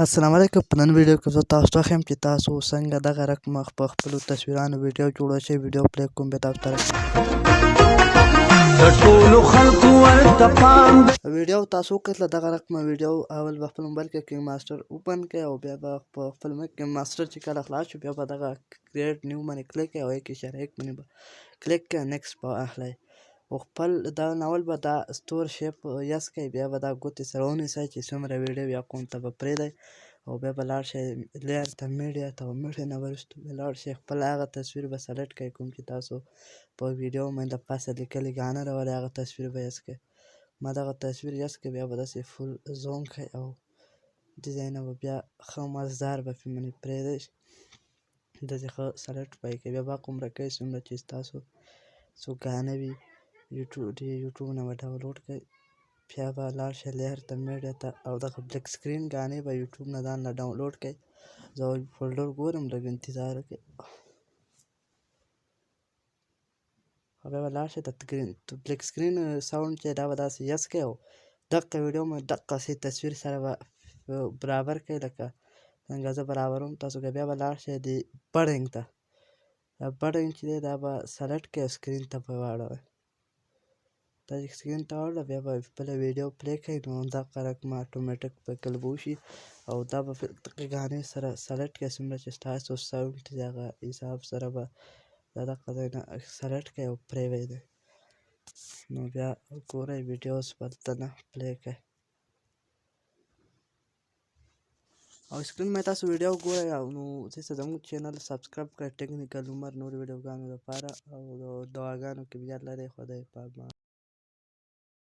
السلام علیکم. په نن ویډیو کې زه تاسو ته ښیم چې تاسو څنګه دغه رقم په خپلو تصویرانو ویډیو جوړه شي. ویډیو پلی کوم بیا تاسو ته ویډیو تاسو کتله دغه رقمه ویډیو اول به خپل موبایل کې کینګ ماسټر اوپن کړئ او بیا به په خپل کینګ ماسټر چې کله خلاص شي بیا به دغه کریټ نیو باندې کلیک کړئ او یک اشاره یک باندې به کلیک کړئ نیکسټ به اخلئ او خپل دا ناول به دا ستور شیپ یس کړئ بیا به دا ګوتې سره ونیسئ چې څومره ویډیو یا کوم ته به پرېږدئ او بیا به لاړ شئ لیر ته میډیا ته او میډیا نه وروسته بیا لاړ شئ خپل هغه تصویر به سلیکټ کړئ کوم چې تاسو په ویډیو باندې د پاسه لیکلي ګانه راولئ هغه تصویر به یس کړئ. ما دغه تصویر یس کړ بیا به داسې فول زوم کړئ او ډیزاین به بیا ښه مزدار به پرې باندې پرېږدئ داسې ښه سلیکټ به یې کړئ بیا به هغومره کوئ څومره چې ستاسو څو ګانې وي یوټیوب نه به ډاونلوډ کړئ بیا به لاړ شئ لیر ته میډیا ته او دغه بلک سکرین ګانې به یوټیوب نه ځان له ډاونلوډ کړئ. زه فولډر ګورم لږ انتظار وکړئ او بیا به لاړ شئ د بلک سکرین ساوند چې دا به داسې یس کړئ او دقه ویډیو مې دقسې تصویر سره به برابر کړئ لکه څنګه زه برابروم تاسو که بیا به لاړ شئ د بډنګ ته دا بډنګ چې دی دا به سلیکټ کړئ او سکرین ته به واړوئ دا چې سکرین ته واړوه بیا به خپله ویډیو پلی کړئ نو دغه رقمه اتومیټک په کله به وشي او دا به دغې ګانې سره سلیکټ کړئ څومره چې ستاسو ساوند د هغه حساب سره به دا دغه ځای نه سلیکټ کړئ او پرېږدئ نو بیا ګورئ ویډیو اوس به دلته نه پلی کړئ او سکرین باندې تاسو ویډیو ګورئ او نو دې ته زموږ چینل سبسکرایب کړئ ټیکنیکل عمر نور ویډیوګانو لپاره او دعاګانو کې یاد لرئ خدای پاک